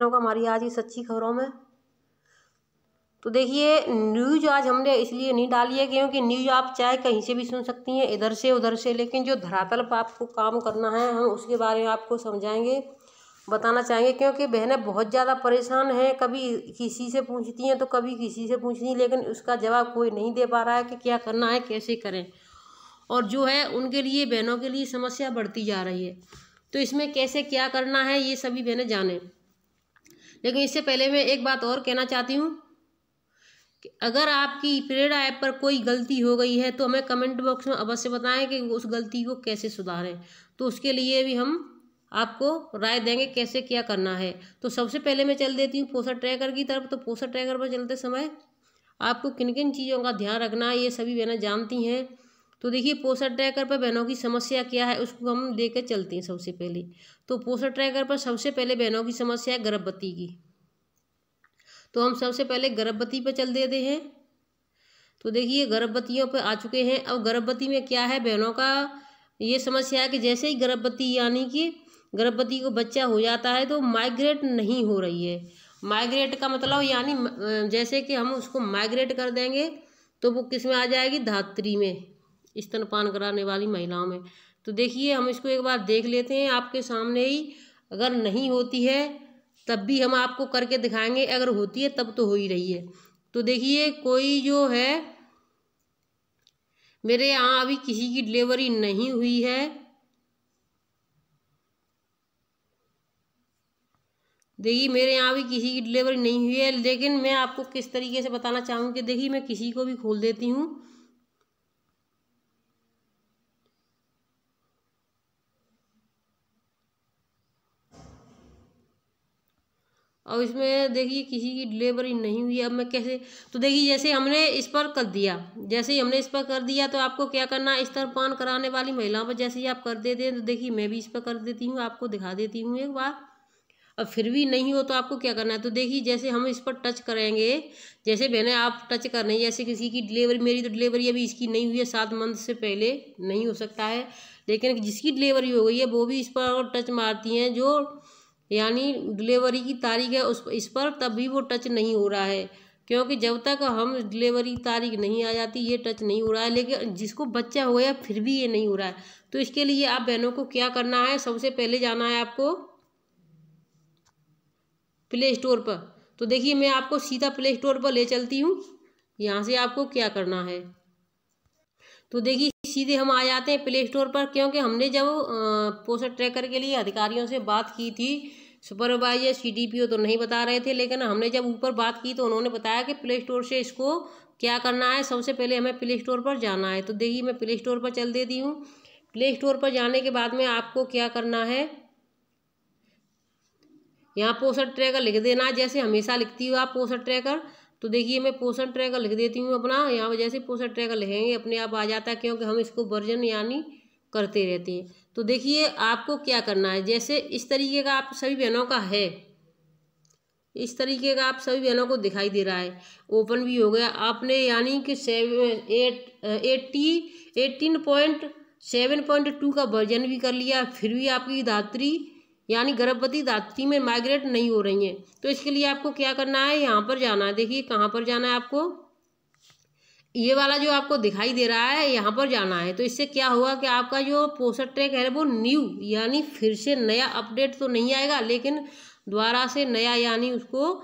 का हमारी आज की सच्ची खबरों में। तो देखिए, न्यूज़ आज हमने इसलिए नहीं डाली है क्योंकि न्यूज़ आप चाहे कहीं से भी सुन सकती हैं, इधर से उधर से, लेकिन जो धरातल पर आपको काम करना है हम उसके बारे में आपको समझाएंगे, बताना चाहेंगे। क्योंकि बहनें बहुत ज़्यादा परेशान हैं, कभी किसी से पूछती हैं तो कभी किसी से पूछती हैं, लेकिन उसका जवाब कोई नहीं दे पा रहा है कि क्या करना है, कैसे करें। और जो है उनके लिए, बहनों के लिए समस्या बढ़ती जा रही है। तो इसमें कैसे क्या करना है ये सभी बहनें जानें। लेकिन इससे पहले मैं एक बात और कहना चाहती हूँ कि अगर आपकी प्रेरणा ऐप पर कोई गलती हो गई है तो हमें कमेंट बॉक्स में अवश्य बताएं कि उस गलती को कैसे सुधारें। तो उसके लिए भी हम आपको राय देंगे कैसे क्या करना है। तो सबसे पहले मैं चल देती हूँ पोस्टर ट्रैकर की तरफ। तो पोस्टर ट्रैकर पर चलते समय आपको किन किन चीज़ों का ध्यान रखना है ये सभी बहनें जानती हैं। तो देखिए, पोस्टर ट्रैकर पर बहनों की समस्या क्या है उसको हम देख कर चलते हैं। सबसे पहले तो पोस्टर ट्रैकर पर सबसे पहले बहनों की समस्या है गर्भवती की। तो हम सबसे पहले गर्भवती पर चल देते हैं। तो देखिए, गर्भवतियों पर आ चुके हैं। अब गर्भवती में क्या है, बहनों का ये समस्या है कि जैसे ही गर्भवती यानी कि गर्भवती को बच्चा हो जाता है तो माइग्रेट नहीं हो रही है। माइग्रेट का मतलब यानी जैसे कि हम उसको माइग्रेट कर देंगे तो वो किस में आ जाएगी, धात्री में, स्तनपान कराने वाली महिलाओं में। तो देखिए, हम इसको एक बार देख लेते हैं आपके सामने ही। अगर नहीं होती है तब भी हम आपको करके दिखाएंगे, अगर होती है तब तो हो ही रही है। तो देखिए, कोई जो है, मेरे यहाँ अभी किसी की डिलीवरी नहीं हुई है। देखिए, मेरे यहाँ भी किसी की डिलीवरी नहीं हुई है, लेकिन मैं आपको किस तरीके से बताना चाहूँगी। देखिए, मैं किसी को भी खोल देती हूँ। और इसमें देखिए किसी की डिलीवरी नहीं हुई। अब मैं कैसे, तो देखिए जैसे हमने इस पर कर दिया, जैसे ही हमने इस पर कर दिया तो आपको क्या करना है, स्तनपान कराने वाली महिलाओं पर जैसे ही आप कर देते हैं तो देखिए मैं भी इस पर कर देती हूँ, आपको दिखा देती हूँ एक बार। अब फिर भी नहीं हो तो आपको क्या करना है, तो देखिए जैसे हम इस पर टच करेंगे, जैसे मैंने आप टच कर रही हैं, जैसे किसी की डिलीवरी, मेरी तो डिलीवरी अभी इसकी नहीं हुई है, 7 मंथ से पहले नहीं हो सकता है, लेकिन जिसकी डिलीवरी हो गई है वो भी इस पर टच मारती हैं, जो यानी डिलीवरी की तारीख है उस इस पर, तब भी वो टच नहीं हो रहा है। क्योंकि जब तक हम डिलीवरी तारीख नहीं आ जाती ये टच नहीं हो रहा है। लेकिन जिसको बच्चा हो गया फिर भी ये नहीं हो रहा है। तो इसके लिए आप बहनों को क्या करना है, सबसे पहले जाना है आपको प्ले स्टोर पर। तो देखिए मैं आपको सीधा प्ले स्टोर पर ले चलती हूँ। यहाँ से आपको क्या करना है, तो देखिए सीधे हम आ जाते हैं प्ले स्टोर पर। क्योंकि हमने जब पोस्टर ट्रैकर के लिए अधिकारियों से बात की थी, सुपरवाइजर CDPO तो नहीं बता रहे थे, लेकिन हमने जब ऊपर बात की तो उन्होंने बताया कि प्ले स्टोर से इसको क्या करना है, सबसे पहले हमें प्ले स्टोर पर जाना है। तो देखिए मैं प्ले स्टोर पर चल देती हूँ। प्ले स्टोर पर जाने के बाद में आपको क्या करना है, यहाँ पोस्टर ट्रैकर लिख देना है, जैसे हमेशा लिखती हो आप पोस्टर ट्रैकर। तो देखिए मैं पोस्टर ट्रैकर लिख देती हूँ अपना, यहाँ पर जैसे पोस्टर ट्रैकर लिखेंगे अपने आप आ जाता है, क्योंकि हम इसको वर्जन यानी करते रहते हैं। तो देखिए आपको क्या करना है, जैसे इस तरीके का आप सभी बहनों का है, इस तरीके का आप सभी बहनों को दिखाई दे रहा है, ओपन भी हो गया आपने, यानी कि 18.7.2 का वर्जन भी कर लिया, फिर भी आपकी धात्री यानी गर्भवती धात्री में माइग्रेट नहीं हो रही हैं। तो इसके लिए आपको क्या करना है, यहाँ पर जाना है। देखिए कहाँ पर जाना है आपको, ये वाला जो आपको दिखाई दे रहा है यहाँ पर जाना है। तो इससे क्या होगा कि आपका जो पोस्टर ट्रैक है वो न्यू यानी फिर से नया अपडेट तो नहीं आएगा, लेकिन दोबारा से नया यानी उसको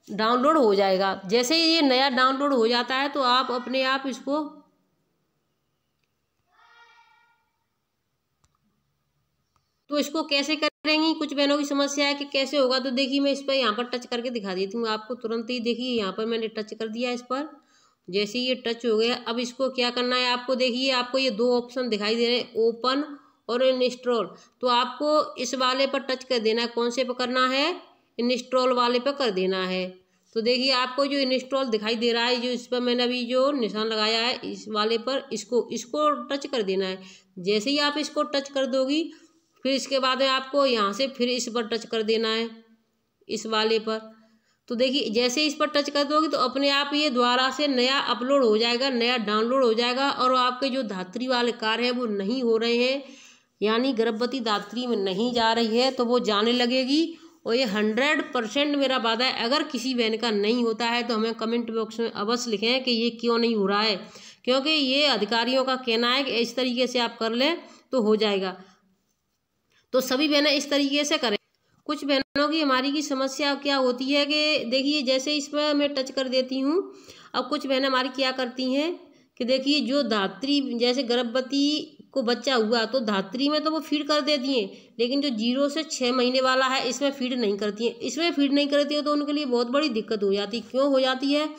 डाउनलोड हो जाएगा। जैसे ही ये नया डाउनलोड हो जाता है तो आप अपने आप इसको कैसे करेंगी, कुछ बहनों की समस्या है कि कैसे होगा। तो देखिए मैं इस पर यहाँ पर टच करके दिखा देती हूँ आपको तुरंत ही। देखिए यहाँ पर मैंने टच कर दिया इस पर, जैसे ये टच हो गया। अब इसको क्या करना है आपको, देखिए आपको ये 2 ऑप्शन दिखाई दे रहे हैं, ओपन और इंस्टॉल। तो आपको इस वाले पर टच कर देना है। कौन से पर करना है, इंस्टॉल वाले पर कर देना है। तो देखिए आपको जो इंस्टॉल दिखाई दे रहा है, जो इस पर मैंने अभी जो निशान लगाया है इस वाले पर, इसको टच कर देना है। जैसे ही आप इसको टच कर दोगी फिर इसके बाद में आपको यहाँ से फिर इस पर टच कर देना है, इस वाले पर। तो देखिए जैसे इस पर टच कर दोगे तो अपने आप ये दोबारा से नया अपलोड हो जाएगा, नया डाउनलोड हो जाएगा, और आपके जो धात्री वाले कार्य हैं वो नहीं हो रहे हैं, यानी गर्भवती धात्री में नहीं जा रही है तो वो जाने लगेगी। और ये 100% मेरा वादा है। अगर किसी बहन का नहीं होता है तो हमें कमेंट बॉक्स में अवश्य लिखें कि ये क्यों नहीं हो रहा है, क्योंकि ये अधिकारियों का कहना है कि इस तरीके से आप कर लें तो हो जाएगा। तो सभी बहनें इस तरीके से करें। कुछ बहनों की हमारी की समस्या क्या होती है कि देखिए जैसे इसमें मैं टच कर देती हूँ। अब कुछ बहनें हमारी क्या करती हैं कि देखिए जो धात्री, जैसे गर्भवती को बच्चा हुआ तो धात्री में तो वो फीड कर देती हैं, लेकिन जो 0 से 6 महीने वाला है इसमें फीड नहीं करती हैं। इसमें फीड नहीं करती हैं तो उनके लिए बहुत बड़ी दिक्कत हो जाती है। क्यों हो जाती है?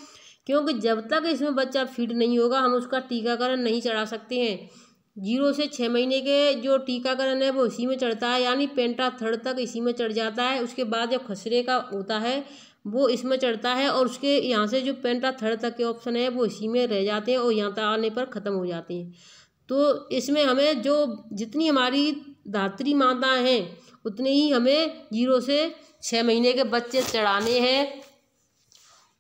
क्योंकि जब तक इसमें बच्चा फीड नहीं होगा हम उसका टीकाकरण नहीं चढ़ा सकते हैं। 0 से 6 महीने के जो टीकाकरण है वो इसी में चढ़ता है, यानी पेंटाथर्ड तक इसी में चढ़ जाता है। उसके बाद जो खसरे का होता है वो इसमें चढ़ता है, और उसके यहाँ से जो पेंटाथर्ड तक के ऑप्शन है वो इसी में रह जाते हैं और यहाँ तक आने पर ख़त्म हो जाते हैं। तो इसमें हमें जो जितनी हमारी धात्री माताएं हैं उतने ही हमें 0 से 6 महीने के बच्चे चढ़ाने हैं,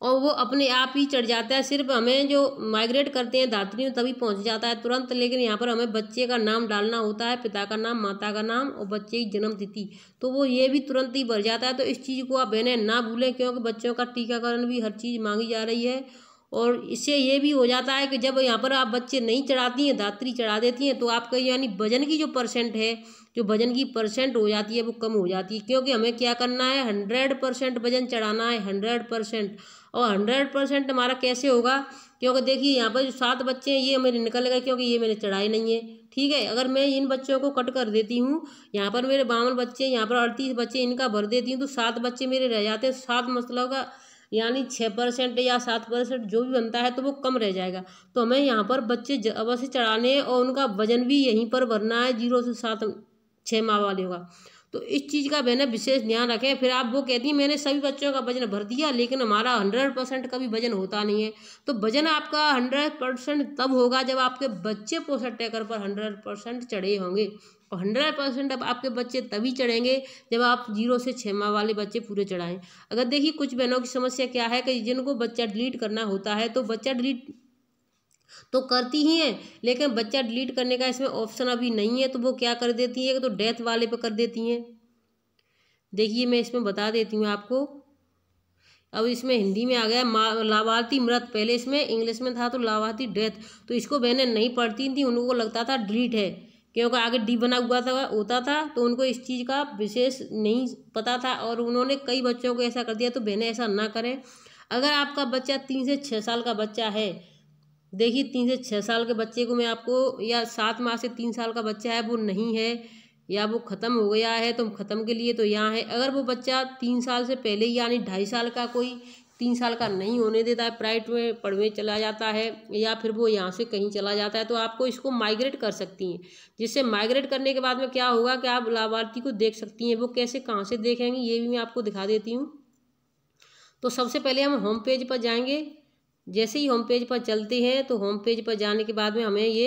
और वो अपने आप ही चढ़ जाता है। सिर्फ हमें जो माइग्रेट करते हैं धात्री में तभी पहुंच जाता है तुरंत, लेकिन यहाँ पर हमें बच्चे का नाम डालना होता है, पिता का नाम, माता का नाम और बच्चे की जन्म तिथि, तो वो ये भी तुरंत ही भर जाता है। तो इस चीज़ को आप बहनें ना भूलें, क्योंकि बच्चों का टीकाकरण भी हर चीज़ मांगी जा रही है। और इससे ये भी हो जाता है कि जब यहाँ पर आप बच्चे नहीं चढ़ाती हैं, धात्री चढ़ा देती हैं, तो आपका यानी वजन की जो परसेंट है, जो वजन की परसेंट हो जाती है वो कम हो जाती है। क्योंकि हमें क्या करना है, 100% वजन चढ़ाना है, 100%। और 100% हमारा कैसे होगा? क्योंकि देखिए यहाँ पर जो 7 बच्चे हैं ये मेरे निकल गए, क्योंकि ये मैंने चढ़ाए नहीं है। ठीक है, अगर मैं इन बच्चों को कट कर देती हूँ, यहाँ पर मेरे 52 बच्चे, यहाँ पर 38 बच्चे, इनका भर देती हूँ तो 7 बच्चे मेरे रह जाते हैं। 7 मतलब का यानी 6% या 7% जो भी बनता है तो वो कम रह जाएगा। तो हमें यहाँ पर बच्चे अवश्य चढ़ाने हैं और उनका वजन भी यहीं पर भरना है, 0 से 6 माह वाले होगा। तो इस चीज़ का बहनें विशेष ध्यान रखें। फिर आप वो कहती हैं मैंने सभी बच्चों का वजन भर दिया, लेकिन हमारा 100% का भी वजन होता नहीं है। तो वजन आपका 100% तब होगा जब आपके बच्चे पोषण ट्रैकर पर 100% चढ़े होंगे, और 100% अब आपके बच्चे तभी चढ़ेंगे जब आप 0 से 6 माह वाले बच्चे पूरे चढ़ाएं। अगर देखिए कुछ बहनों की समस्या क्या है कि जिनको बच्चा डिलीट करना होता है तो बच्चा डिलीट तो करती ही हैं, लेकिन बच्चा डिलीट करने का इसमें ऑप्शन अभी नहीं है, तो वो क्या कर देती है तो डेथ वाले पे कर देती हैं। देखिए मैं इसमें बता देती हूँ आपको। अब इसमें हिंदी में आ गया लाभार्थी मृत, पहले इसमें इंग्लिश में था तो लाभार्थी डेथ। तो इसको बहनें नहीं पढ़ती थी, उनको लगता था डिलीट है, क्योंकि आगे डी बना हुआ था होता था, तो उनको इस चीज़ का विशेष नहीं पता था और उन्होंने कई बच्चों को ऐसा कर दिया। तो बहनें ऐसा ना करें। अगर आपका बच्चा 3 से 6 साल का बच्चा है, देखिए 3 से 6 साल के बच्चे को मैं आपको, या 7 माह से 3 साल का बच्चा है वो नहीं है या वो ख़त्म हो गया है तो ख़त्म के लिए तो यहाँ है। अगर वो बच्चा 3 साल से पहले यानी 2.5 साल का, कोई 3 साल का नहीं होने देता है, प्राइवेट में पढ़ने चला जाता है या फिर वो यहाँ से कहीं चला जाता है, तो आपको इसको माइग्रेट कर सकती हैं। जिससे माइग्रेट करने के बाद में क्या होगा कि आप लाभार्थी को देख सकती हैं। वो कैसे, कहाँ से देखेंगे ये भी मैं आपको दिखा देती हूँ। तो सबसे पहले हम होम पेज पर जाएंगे। जैसे ही होम पेज पर चलते हैं तो होम पेज पर जाने के बाद में हमें ये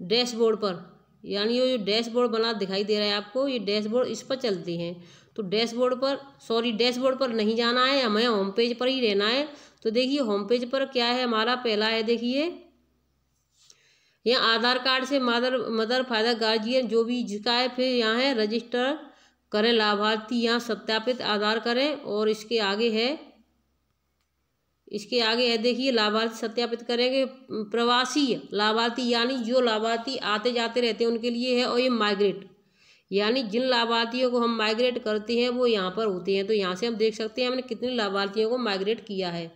डैशबोर्ड पर, यानी ये जो डैशबोर्ड बना दिखाई दे रहा है आपको, ये डैशबोर्ड, इस पर चलते हैं। तो डैशबोर्ड पर नहीं जाना है, हमें होम पेज पर ही रहना है। तो देखिए होम पेज पर क्या है, हमारा पहला है, देखिए यहाँ आधार कार्ड से मदर फादर गार्जियन जो भी जिसका है, फिर यहाँ है रजिस्टर करें लाभार्थी, यहाँ सत्यापित आधार करें, और इसके आगे है देखिए लाभार्थी सत्यापित करेंगे प्रवासी लाभार्थी, यानी जो लाभार्थी आते जाते रहते हैं उनके लिए है। और ये माइग्रेट, यानी जिन लाभार्थियों को हम माइग्रेट करते हैं वो यहाँ पर होते हैं। तो यहाँ से हम देख सकते हैं हमने कितने लाभार्थियों को माइग्रेट किया है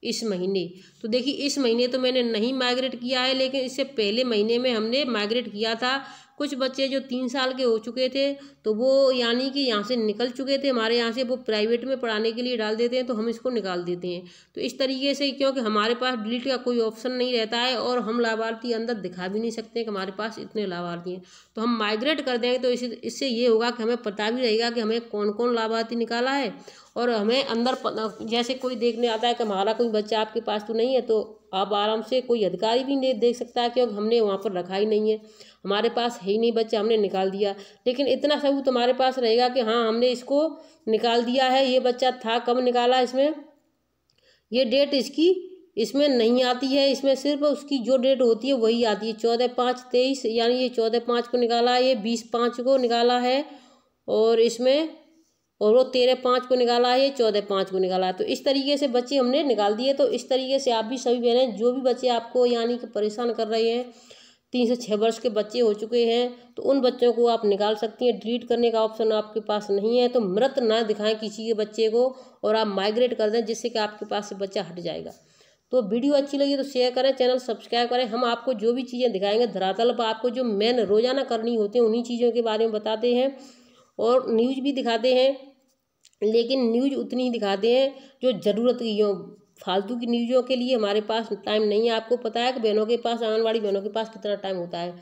इस महीने। तो देखिए इस महीने तो मैंने नहीं माइग्रेट किया है, लेकिन इससे पहले महीने में हमने माइग्रेट किया था। कुछ बच्चे जो 3 साल के हो चुके थे तो वो यानी कि यहाँ से निकल चुके थे हमारे यहाँ से, वो प्राइवेट में पढ़ाने के लिए डाल देते हैं तो हम इसको निकाल देते हैं। तो इस तरीके से, क्योंकि हमारे पास डिलीट का कोई ऑप्शन नहीं रहता है और हम लाभार्थी अंदर दिखा भी नहीं सकते कि हमारे पास इतने लाभार्थी हैं, तो हम माइग्रेट कर देंगे। तो इससे ये होगा कि हमें पता भी रहेगा कि हमें कौन कौन लाभार्थी निकाला है, और हमें अंदर जैसे कोई देखने आता है कि हमारा कोई बच्चा आपके पास तो नहीं है, तो आप आराम से, कोई अधिकारी भी नहीं देख सकता है क्योंकि हमने वहाँ पर रखा ही नहीं है, हमारे पास है ही नहीं बच्चा, हमने निकाल दिया। लेकिन इतना सबूत हमारे पास रहेगा कि हाँ हमने इसको निकाल दिया है। ये बच्चा था, कब निकाला, इसमें ये डेट इसकी इसमें नहीं आती है, इसमें सिर्फ उसकी जो डेट होती है वही आती है, 14/5/23, यानी ये 14/5 को निकाला है, ये 20/5 को निकाला है, और इसमें और वो 13/5 को निकाला है, 14/5 को निकाला है। तो इस तरीके से बच्चे हमने निकाल दिए। तो इस तरीके से आप भी सभी बहनें, जो भी बच्चे आपको यानी कि परेशान कर रहे हैं, 3 से 6 वर्ष के बच्चे हो चुके हैं, तो उन बच्चों को आप निकाल सकती हैं। डिलीट करने का ऑप्शन आपके पास नहीं है, तो मृत ना दिखाएं किसी के बच्चे को और आप माइग्रेट कर दें, जिससे कि आपके पास से बच्चा हट जाएगा। तो वीडियो अच्छी लगी तो शेयर करें, चैनल सब्सक्राइब करें। हम आपको जो भी चीज़ें दिखाएंगे धरातल पर आपको जो मेन रोजाना करनी होती है उन्हीं चीज़ों के बारे में बताते हैं और न्यूज़ भी दिखाते हैं, लेकिन न्यूज़ उतनी ही दिखाते हैं जो ज़रूरत की हो। फालतू की न्यूज़ों के लिए हमारे पास टाइम नहीं है। आपको पता है कि बहनों के पास, आंगनवाड़ी बहनों के पास कितना टाइम होता है।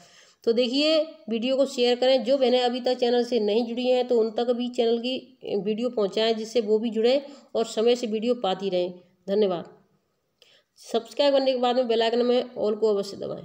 तो देखिए, वीडियो को शेयर करें। जो बहनें अभी तक चैनल से नहीं जुड़ी हैं तो उन तक भी चैनल की वीडियो पहुंचाएं, जिससे वो भी जुड़े और समय से वीडियो पाती रहें। धन्यवाद। सब्सक्राइब करने के बाद में बेल आइकन में ऑल को अवश्य दबाएं।